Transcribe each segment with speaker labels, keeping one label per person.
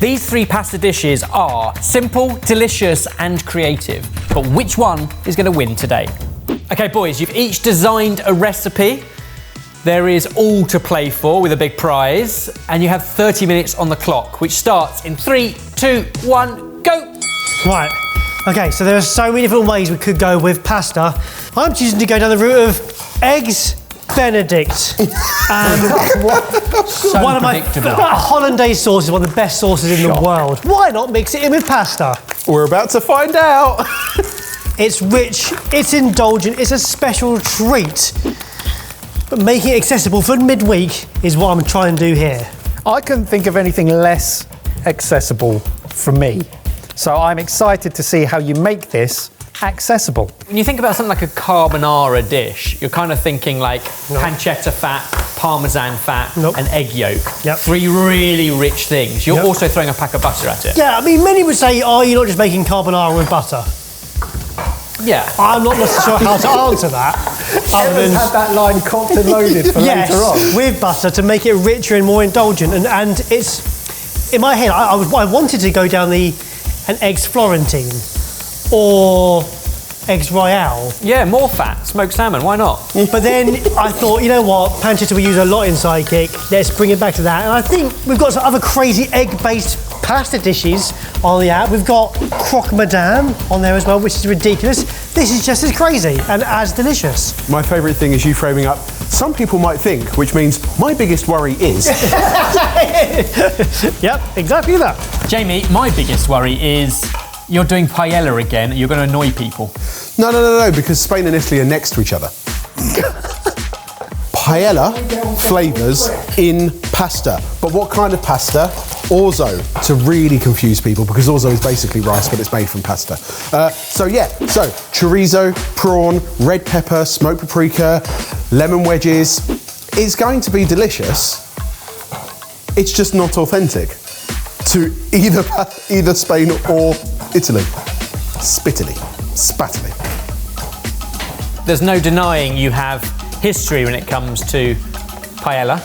Speaker 1: These 3 pasta dishes are simple, delicious, and creative. But which one is going to win today? Okay, boys, you've each designed a recipe. There is all to play for with a big prize, and you have 30 minutes on the clock, which starts in 3, 2, 1, go!
Speaker 2: Right. Okay, so there are so many different ways we could go with pasta. I'm choosing to go down the route of eggs Benedict. One of my hollandaise sauce is one of the best sauces in the world. Why not mix it in with pasta?
Speaker 3: We're about to find out.
Speaker 2: It's rich, it's indulgent, it's a special treat. But making it accessible for midweek is what I'm trying to do here.
Speaker 4: I couldn't think of anything less accessible for me. So I'm excited to see how you make this accessible.
Speaker 1: When you think about something like a carbonara dish, you're kind of thinking like pancetta fat, parmesan fat, and egg yolk.
Speaker 2: Yep.
Speaker 1: 3 really rich things. You're also throwing a pack of butter at it.
Speaker 2: Yeah, I mean, many would say, oh, you're not just making carbonara with butter.
Speaker 1: Yeah.
Speaker 2: I'm not necessarily sure how to answer that.
Speaker 4: Other than had that line cocked and loaded for later on.
Speaker 2: With butter to make it richer and more indulgent. And it's, in my head, I wanted to go down an eggs Florentine or eggs Royale.
Speaker 1: Yeah, more fat, smoked salmon, why not?
Speaker 2: But then I thought, you know what, pancetta we use a lot in Sidekick, let's bring it back to that. And I think we've got some other crazy egg-based pasta dishes on the app. We've got croque madame on there as well, which is ridiculous. This is just as crazy and as delicious.
Speaker 3: My favourite thing is you framing up, some people might think, which means my biggest worry is.
Speaker 2: Yep, exactly that.
Speaker 1: Jamie, my biggest worry is you're doing paella again, you're going to annoy people.
Speaker 3: No, because Spain and Italy are next to each other. Paella flavours in pasta. But what kind of pasta? Orzo, to really confuse people, because orzo is basically rice, but it's made from pasta. So chorizo, prawn, red pepper, smoked paprika, lemon wedges. It's going to be delicious. It's just not authentic to either Spain or Italy. Spittily. Spattily.
Speaker 1: There's no denying you have history when it comes to paella.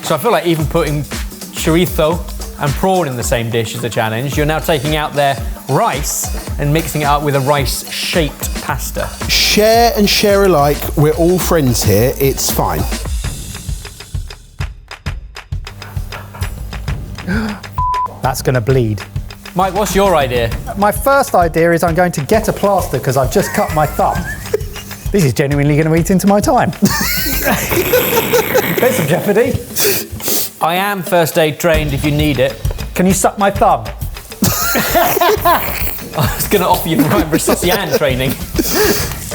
Speaker 1: So I feel like even putting chorizo and prawn in the same dish is a challenge. You're now taking out their rice and mixing it up with a rice-shaped pasta.
Speaker 3: Share and share alike. We're all friends here. It's fine.
Speaker 4: That's going to bleed.
Speaker 1: Mike, what's your idea?
Speaker 4: My first idea is I'm going to get a plaster because I've just cut my thumb. This is genuinely going to eat into my time. Bits of jeopardy.
Speaker 1: I am first aid trained if you need it.
Speaker 4: Can you suck my thumb?
Speaker 1: I was going to offer you the right Brazilian training.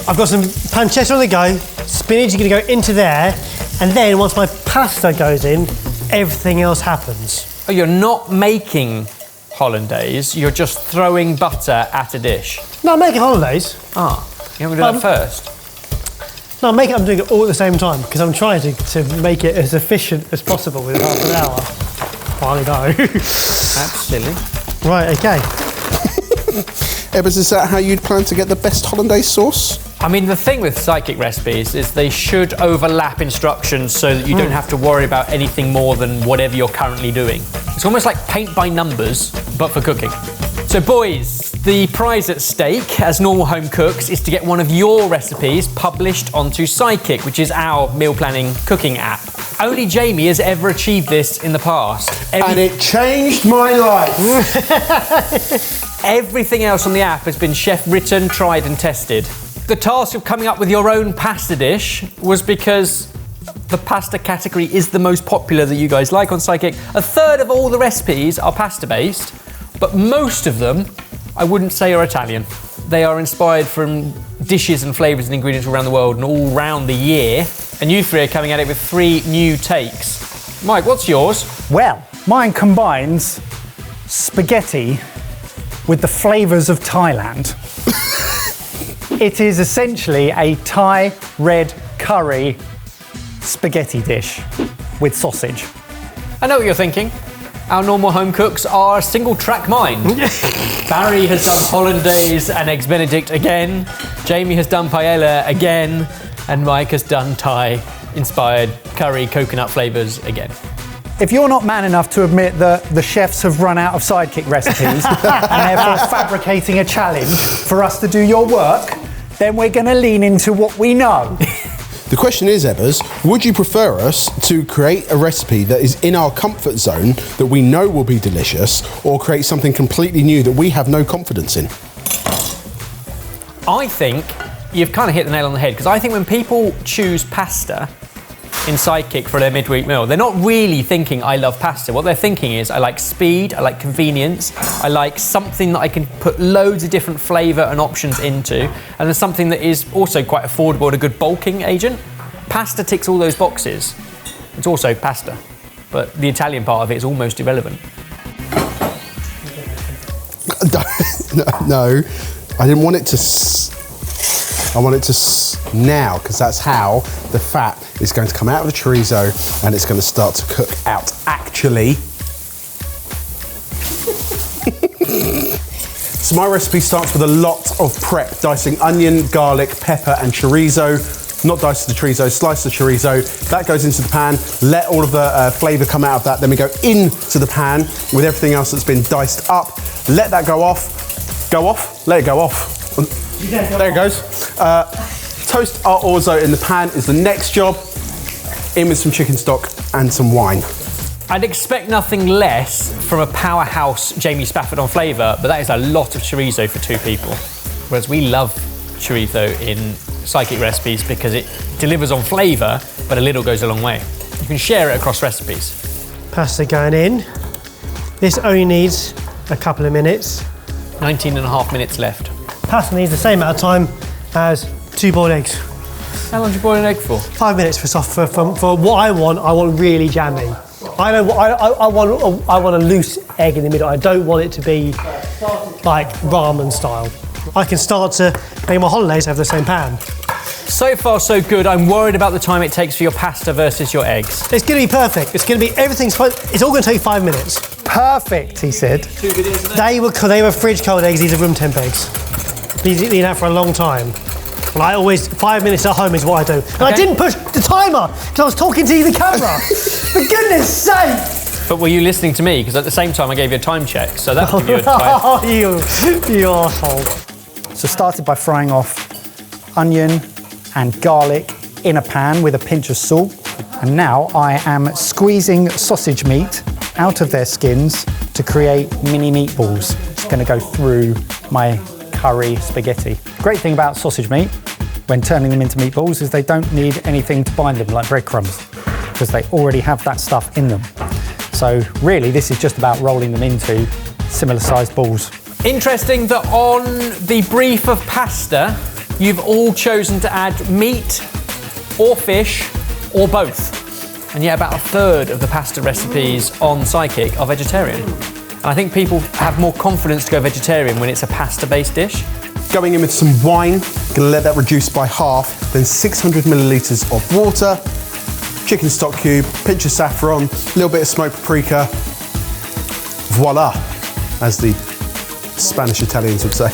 Speaker 2: I've got some pancetta on the go, spinach is going to go into there, and then once my pasta goes in, everything else happens.
Speaker 1: Oh, you're not making hollandaise, you're just throwing butter at a dish.
Speaker 2: No, I'm making hollandaise.
Speaker 1: Ah, you want me to do that first?
Speaker 2: No, I'm doing it all at the same time because I'm trying to make it as efficient as possible within half an hour. I know.
Speaker 1: That's silly.
Speaker 2: Right, okay.
Speaker 3: Ebbers, is that how you'd plan to get the best hollandaise sauce?
Speaker 1: I mean, the thing with Sidekick recipes is they should overlap instructions so that you don't have to worry about anything more than whatever you're currently doing. It's almost like paint by numbers, but for cooking. So boys, the prize at stake as normal home cooks is to get one of your recipes published onto Sidekick, which is our meal planning cooking app. Only Jamie has ever achieved this in the past.
Speaker 3: And it changed my life.
Speaker 1: Everything else on the app has been chef written, tried and tested. The task of coming up with your own pasta dish was because the pasta category is the most popular that you guys like on Sidekick. A third of all the recipes are pasta based, but most of them I wouldn't say are Italian. They are inspired from dishes and flavours and ingredients around the world and all round the year. And you 3 are coming at it with 3 new takes. Mike, what's yours?
Speaker 4: Well, mine combines spaghetti with the flavours of Thailand. It is essentially a Thai red curry spaghetti dish with sausage.
Speaker 1: I know what you're thinking. Our normal home cooks are a single track mind. Barry has done hollandaise and eggs Benedict again. Jamie has done paella again. And Mike has done Thai inspired curry coconut flavours again.
Speaker 4: if you're not man enough to admit that the chefs have run out of Sidekick recipes and therefore fabricating a challenge for us to do your work, then we're going to lean into what we know.
Speaker 3: The question is, Ebbers, would you prefer us to create a recipe that is in our comfort zone that we know will be delicious, or create something completely new that we have no confidence in?
Speaker 1: I think you've kind of hit the nail on the head, because I think when people choose pasta in Sidekick for their midweek meal, they're not really thinking, I love pasta. What they're thinking is, I like speed, I like convenience, I like something that I can put loads of different flavour and options into, and there's something that is also quite affordable and a good bulking agent. Pasta ticks all those boxes. It's also pasta, but the Italian part of it is almost irrelevant.
Speaker 3: No, I didn't want it to I want it to now, because that's how the fat is going to come out of the chorizo and it's going to start to cook out. Actually, so my recipe starts with a lot of prep, dicing onion, garlic, pepper and chorizo. Not dice the chorizo, slice the chorizo. That goes into the pan. Let all of the flavour come out of that. Then we go into the pan with everything else that's been diced up. Let that go off. Go off? Let it go off. There it goes. Toast our orzo in the pan is the next job. In with some chicken stock and some wine.
Speaker 1: I'd expect nothing less from a powerhouse Jamie Spafford on flavour, but that is a lot of chorizo for 2 people. Whereas we love chorizo in Sidekick recipes because it delivers on flavour, but a little goes a long way. You can share it across recipes.
Speaker 2: Pasta going in. This only needs a couple of minutes.
Speaker 1: 19.5 minutes left.
Speaker 2: Pasta needs the same amount of time as 2 boiled eggs.
Speaker 1: How long do you boil an egg for?
Speaker 2: 5 minutes for what I want. I want really jammy. I want a loose egg in the middle. I don't want it to be like ramen style. I can start to make my holidays have the same pan.
Speaker 1: So far, so good. I'm worried about the time it takes for your pasta versus your eggs.
Speaker 2: It's going to be perfect. It's going to be everything's. It's all going to take 5 minutes.
Speaker 4: Perfect, he said.
Speaker 2: They were fridge cold eggs. These are room temp eggs. These eat out for a long time. Well, I always 5 minutes at home is what I do. And I didn't push the timer because I was talking to the camera. For goodness sake!
Speaker 1: But were you listening to me? Because at the same time I gave you a time check, so that would give you a time.
Speaker 2: Oh, you arsehole.
Speaker 4: So started by frying off onion and garlic in a pan with a pinch of salt. And now I am squeezing sausage meat out of their skins to create mini meatballs. It's going to go through my curry spaghetti. Great thing about sausage meat when turning them into meatballs is they don't need anything to bind them like breadcrumbs because they already have that stuff in them. So really this is just about rolling them into similar sized balls. Interesting
Speaker 1: that on the brief of pasta, you've all chosen to add meat or fish or both. And yet about a third of the pasta recipes on Sidekick are vegetarian. And I think people have more confidence to go vegetarian when it's a pasta-based dish.
Speaker 3: Going in with some wine, gonna let that reduce by half, then 600 millilitres of water, chicken stock cube, pinch of saffron, a little bit of smoked paprika. Voila, as the Spanish Italians would say.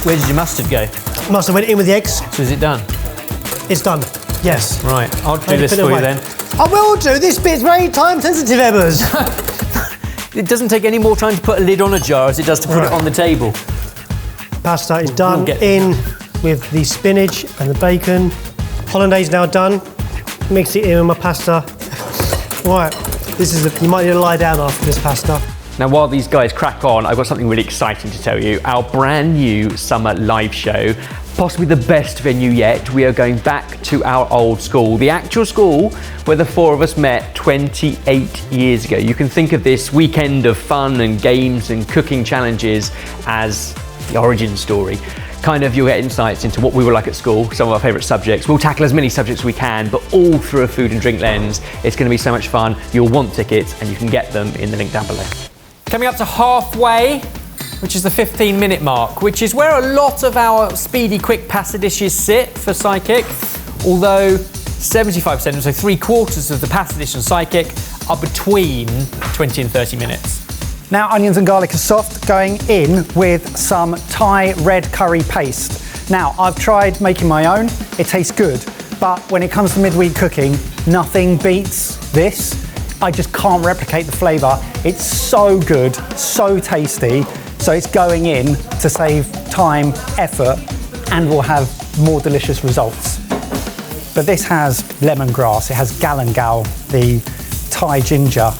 Speaker 1: Where did your mustard go?
Speaker 2: Mustard went in with the eggs.
Speaker 1: So is it done?
Speaker 2: It's done, yes.
Speaker 1: Right, I'll do this for you then.
Speaker 2: I will do, this bit's very time sensitive, Ebbers.
Speaker 1: It doesn't take any more time to put a lid on a jar as it does to put it on the table.
Speaker 2: Pasta is done in with the spinach and the bacon. Hollandaise now done. Mix it in with my pasta. Right, you might need to lie down after this pasta.
Speaker 1: Now, while these guys crack on, I've got something really exciting to tell you. Our brand new summer live show, possibly the best venue yet. We are going back to our old school, the actual school where the 4 of us met 28 years ago. You can think of this weekend of fun and games and cooking challenges as the origin story. Kind of, you'll get insights into what we were like at school, some of our favourite subjects. We'll tackle as many subjects as we can, but all through a food and drink lens. It's going to be so much fun. You'll want tickets and you can get them in the link down below. Coming up to halfway, which is the 15-minute mark, which is where a lot of our speedy, quick pasta dishes sit for Sidekick, although 75%, so 3/4 of the pasta dishes on Sidekick are between 20 and 30 minutes.
Speaker 4: Now onions and garlic are soft, going in with some Thai red curry paste. Now I've tried making my own, it tastes good, but when it comes to midweek cooking, nothing beats this. I just can't replicate the flavour. It's so good, so tasty. So it's going in to save time, effort, and will have more delicious results. But this has lemongrass, it has galangal, the Thai ginger.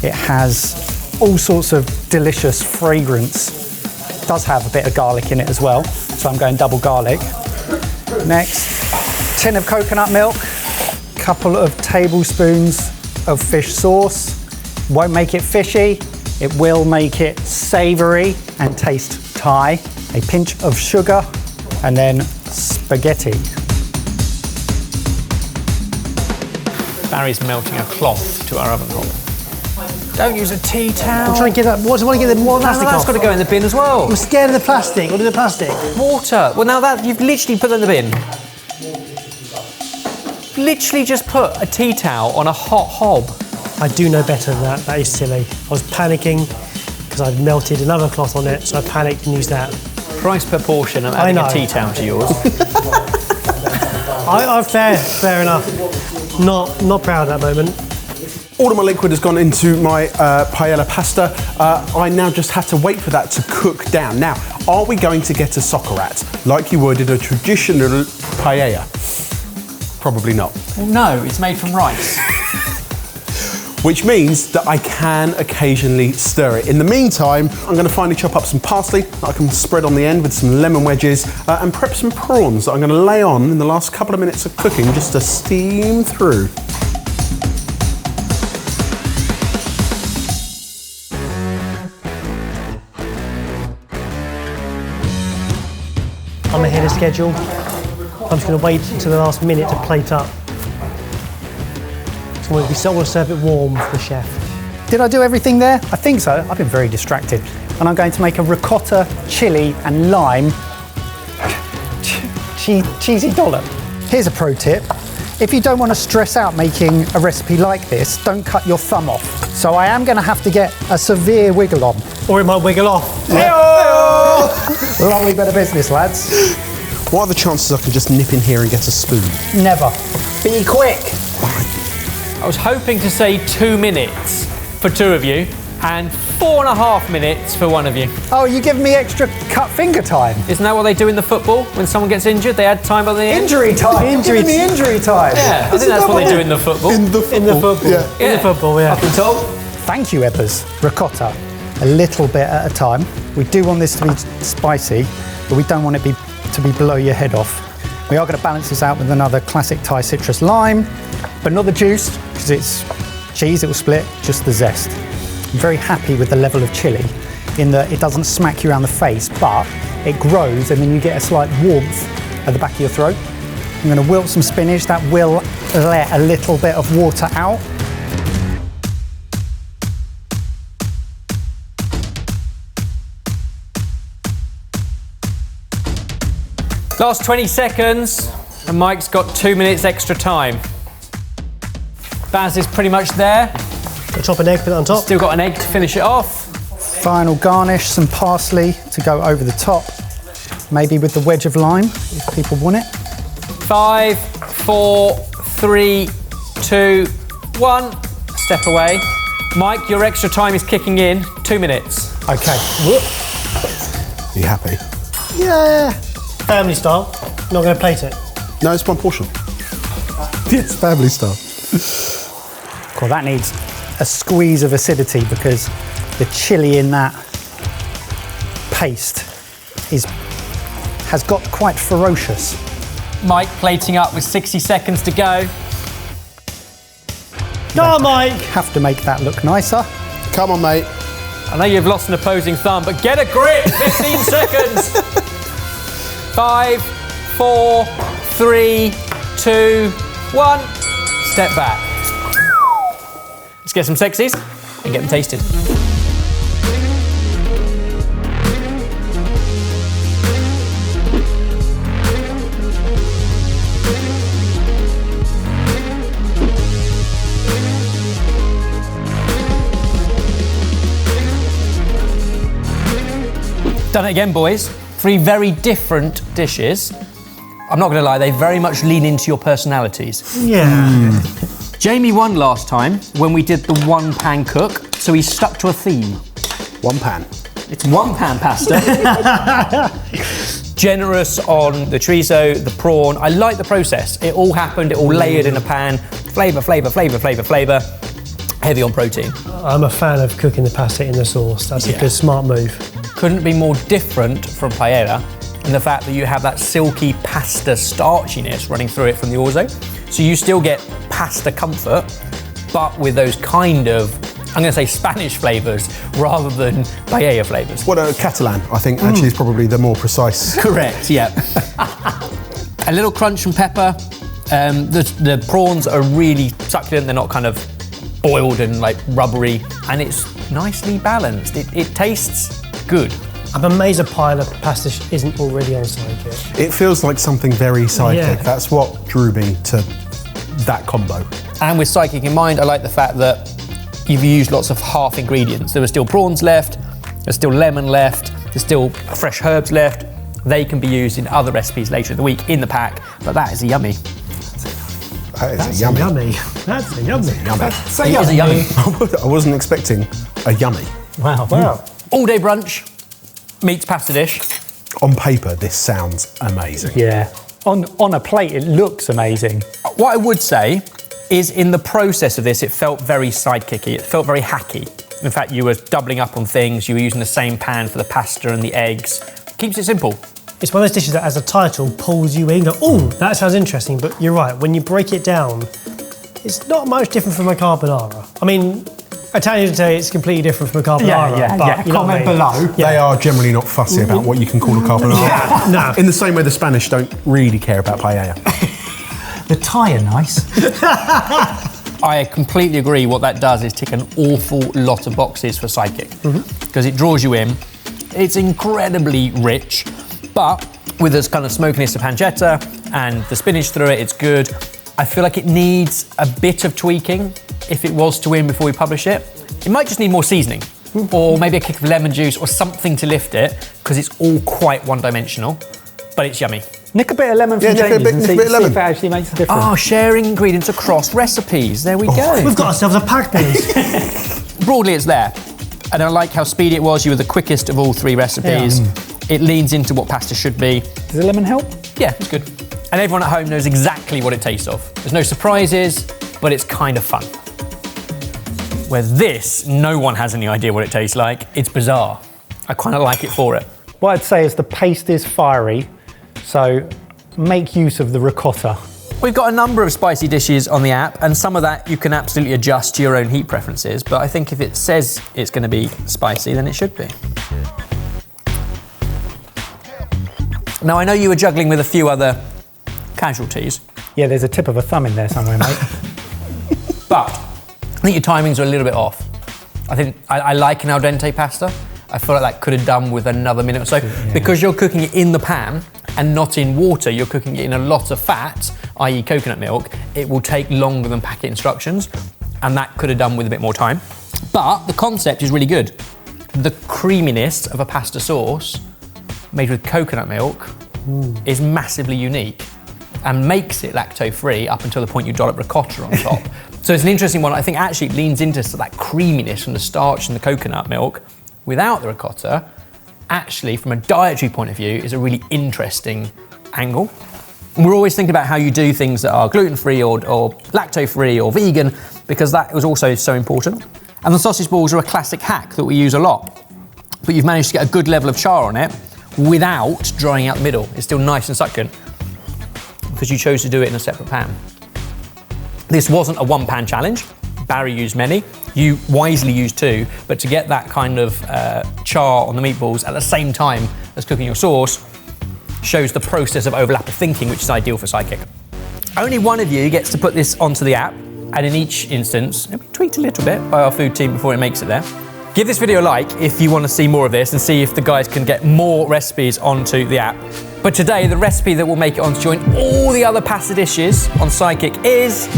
Speaker 4: It has all sorts of delicious fragrance. It does have a bit of garlic in it as well, so I'm going double garlic. Next, tin of coconut milk, couple of tablespoons of fish sauce. Won't make it fishy, it will make it savoury and taste Thai. A pinch of sugar, and then spaghetti.
Speaker 1: Barry's melting a cloth to our oven hob. Don't use a tea towel.
Speaker 2: I'm trying to get that. What do I want to get the more plastic
Speaker 1: That's
Speaker 2: off?
Speaker 1: got to go in the bin as well.
Speaker 2: I'm scared of the plastic. What is the plastic?
Speaker 1: Water. Well, now that you've literally put that in the bin. Literally just put a tea towel on a hot hob.
Speaker 2: I do know better than that. That is silly. I was panicking because I'd melted another cloth on it, so I panicked and used that.
Speaker 1: Price per portion of
Speaker 2: I
Speaker 1: adding a
Speaker 2: know.
Speaker 1: tea towel to yours.
Speaker 2: Fair enough. Not proud at that moment.
Speaker 3: All of my liquid has gone into my paella pasta. I now just have to wait for that to cook down. Now, are we going to get a soccerat like you would in a traditional paella? Probably not.
Speaker 1: Well, no, it's made from rice.
Speaker 3: Which means that I can occasionally stir it. In the meantime, I'm going to finally chop up some parsley that I can spread on the end with some lemon wedges and prep some prawns that I'm going to lay on in the last couple of minutes of cooking just to steam through.
Speaker 2: I'm ahead of schedule. I'm just going to wait until the last minute to plate up. So we want to serve it warm for the chef.
Speaker 4: Did I do everything there? I think so. I've been very distracted. And I'm going to make a ricotta, chili and lime cheesy dollop. Here's a pro tip. If you don't want to stress out making a recipe like this, don't cut your thumb off. So I am going to have to get a severe wiggle on.
Speaker 2: Or it might wiggle off.
Speaker 4: Lovely bit of business, lads.
Speaker 3: What are the chances I can just nip in here and get a spoon?
Speaker 4: Never. Be quick.
Speaker 1: I was hoping to say 2 minutes for 2 of you and 4.5 minutes for 1 of you.
Speaker 4: Oh, you give me extra cut finger time.
Speaker 1: Isn't that what they do in the football? When someone gets injured, they add time by the end?
Speaker 4: Injury time.
Speaker 2: Injury
Speaker 4: You're giving me injury time.
Speaker 1: Yeah, I think that's what they do in the football.
Speaker 3: In the football.
Speaker 2: In the football.
Speaker 3: Yeah.
Speaker 2: In the football, yeah.
Speaker 1: I've been told.
Speaker 4: Thank you, Ebbers. Ricotta, a little bit at a time. We do want this to be spicy, but we don't want it to be below your head off. We are going to balance this out with another classic Thai citrus lime, but not the juice, because it's cheese, it will split, just the zest. I'm very happy with the level of chili in that it doesn't smack you around the face, but it grows and then you get a slight warmth at the back of your throat. I'm going to wilt some spinach. That will let a little bit of water out.
Speaker 1: Last 20 seconds, and Mike's got 2 minutes extra time. Baz is pretty much there.
Speaker 2: Got to chop an egg, put it on top.
Speaker 1: Still got an egg to finish it off.
Speaker 4: Final garnish, some parsley to go over the top. Maybe with the wedge of lime, if people want it.
Speaker 1: 5, 4, 3, 2, 1. Step away. Mike, your extra time is kicking in. 2 minutes.
Speaker 4: Okay.
Speaker 3: Are you happy?
Speaker 2: Yeah. Family style. Not going to plate it.
Speaker 3: No, it's one portion. Yes, family style.
Speaker 4: Well, that needs a squeeze of acidity because the chili in that paste has got quite ferocious.
Speaker 1: Mike plating up with 60 seconds to go.
Speaker 2: Go on, Mike.
Speaker 4: Have to make that look nicer.
Speaker 3: Come on, mate.
Speaker 1: I know you've lost an opposing thumb, but get a grip. 15 seconds. 5, 4, 3, 2, 1. Step back. Let's get some sexies and get them tasted. Done it again, boys. 3 very different dishes. I'm not going to lie, they very much lean into your personalities.
Speaker 2: Yeah.
Speaker 1: Jamie won last time when we did the one pan cook, so he stuck to a theme.
Speaker 3: One pan.
Speaker 1: It's one pan pasta. Generous on the chorizo, the prawn. I like the process. It all happened, it all layered in a pan. Flavour, flavour, flavour, flavour, flavour. Heavy on protein.
Speaker 2: I'm a fan of cooking the pasta in the sauce. That's a good, smart move.
Speaker 1: Couldn't be more different from paella in the fact that you have that silky pasta starchiness running through it from the orzo. So you still get pasta comfort, but with those kind of, I'm going to say Spanish flavours rather than paella flavours.
Speaker 3: Well, Catalan, I think, actually is probably the more precise.
Speaker 1: Correct, yeah. A little crunch and pepper. The prawns are really succulent. They're not kind of boiled and like rubbery, and it's nicely balanced. It tastes good.
Speaker 2: I'm amazed a pile of pasta isn't already on Sidekick.
Speaker 3: It feels like something very Sidekick.
Speaker 2: Yeah.
Speaker 3: That's what drew me to that combo.
Speaker 1: And with Sidekick in mind, I like the fact that you've used lots of half ingredients. There were still prawns left, there's still lemon left, there's still fresh herbs left. They can be used in other recipes later in the week in the pack, but that is yummy.
Speaker 3: That is yummy.
Speaker 2: That's a yummy.
Speaker 1: It is a yummy.
Speaker 3: I wasn't expecting a yummy.
Speaker 2: Wow.
Speaker 1: All day brunch meets pasta dish.
Speaker 3: On paper, this sounds amazing.
Speaker 4: Yeah. On a plate, it looks amazing.
Speaker 1: What I would say is in the process of this, it felt very sidekicky. It felt very hacky. In fact, you were doubling up on things. You were using the same pan for the pasta and the eggs. Keeps it simple.
Speaker 2: It's one of those dishes that, as a title, pulls you in. Go, oh, that sounds interesting. But you're right. When you break it down, it's not much different from a carbonara. I mean, Italians would say it's completely different from a carbonara. But you know what I
Speaker 4: Comment
Speaker 2: mean?
Speaker 4: below.
Speaker 3: They are generally not fussy about what you can call a carbonara.
Speaker 2: No.
Speaker 3: In the same way the Spanish don't really care about paella.
Speaker 4: The Thai are nice.
Speaker 1: I completely agree. What that does is tick an awful lot of boxes for Sidekick because it draws you in. It's incredibly rich, but with this kind of smokiness of pancetta and the spinach through it, it's good. I feel like it needs a bit of tweaking if it was to win before we publish it. It might just need more seasoning or maybe a kick of lemon juice or something to lift it because it's all quite one-dimensional, but it's yummy.
Speaker 4: Nick a bit of lemon from
Speaker 3: Yeah, nick a
Speaker 4: Jamie's
Speaker 3: bit-
Speaker 4: and
Speaker 3: nick a
Speaker 4: see
Speaker 3: bit of lemon.
Speaker 4: if it actually makes a difference.
Speaker 1: Oh, sharing ingredients across recipes. There we go.
Speaker 2: We've got ourselves a pack, please.
Speaker 1: Broadly, it's there. And I like how speedy it was. You were the quickest of all three recipes. It leans into what pasta should be.
Speaker 4: Does the lemon help?
Speaker 1: Yeah, it's good. And everyone at home knows exactly what it tastes of. There's no surprises, but it's kind of fun. Where this, no one has any idea what it tastes like. It's bizarre. I kind of like it for it.
Speaker 4: What I'd say is the paste is fiery, so make use of the ricotta.
Speaker 1: We've got a number of spicy dishes on the app, and some of that you can absolutely adjust to your own heat preferences, but I think if it says it's going to be spicy, then it should be. Now, I know you were juggling with a few other casualties,
Speaker 4: Yeah, there's a tip of a thumb in there somewhere, mate.
Speaker 1: but I think your timings are a little bit off. I think I like an al dente pasta. I feel like that could have done with another minute or so. Because you're cooking it in the pan and not in water, you're cooking it in a lot of fat, i.e. coconut milk, it will take longer than packet instructions, and that could have done with a bit more time. But the concept is really good. The creaminess of a pasta sauce made with coconut milk is massively unique and makes it lacto-free up until the point you dollop ricotta on top. So it's an interesting one. I think actually it leans into that creaminess from the starch and the coconut milk without the ricotta. Actually, from a dietary point of view, is a really interesting angle. And we're always thinking about how you do things that are gluten-free or lacto-free or vegan, because that was also so important. And the sausage balls are a classic hack that we use a lot. But you've managed to get a good level of char on it without drying out the middle. It's still nice and succulent because you chose to do it in a separate pan. This wasn't a one-pan challenge. Barry used many. You wisely used two, but to get that kind of char on the meatballs at the same time as cooking your sauce shows the process of overlap of thinking, which is ideal for Sidekick. Only one of you gets to put this onto the app, and in each instance, it'll be tweaked a little bit by our food team before it makes it there. Give this video a like if you want to see more of this and see if the guys can get more recipes onto the app. But today, the recipe that will make it on to join all the other pasta dishes on Sidekick is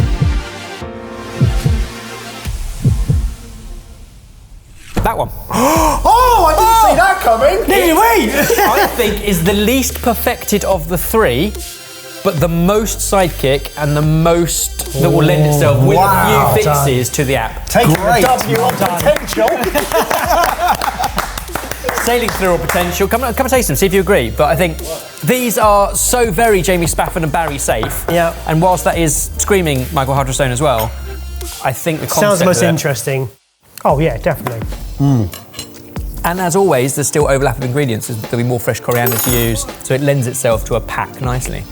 Speaker 1: that one.
Speaker 3: Oh, I didn't see that coming!
Speaker 2: Wait!
Speaker 1: I think is the least perfected of the three, but the most Sidekick and the most that will lend itself with a few fixes to the app.
Speaker 2: Taking a W on potential.
Speaker 1: Sailing through all potential. Come and taste them, see if you agree. But I think these are so very Jamie Spafford and Barry safe.
Speaker 2: Yeah.
Speaker 1: And whilst that is screaming Michael Hardrestone as well, I think the concept
Speaker 2: Sounds the most
Speaker 1: of it-
Speaker 2: interesting. Oh yeah, definitely.
Speaker 1: And as always, there's still overlap of ingredients. There'll be more fresh coriander to use, so it lends itself to a pack nicely.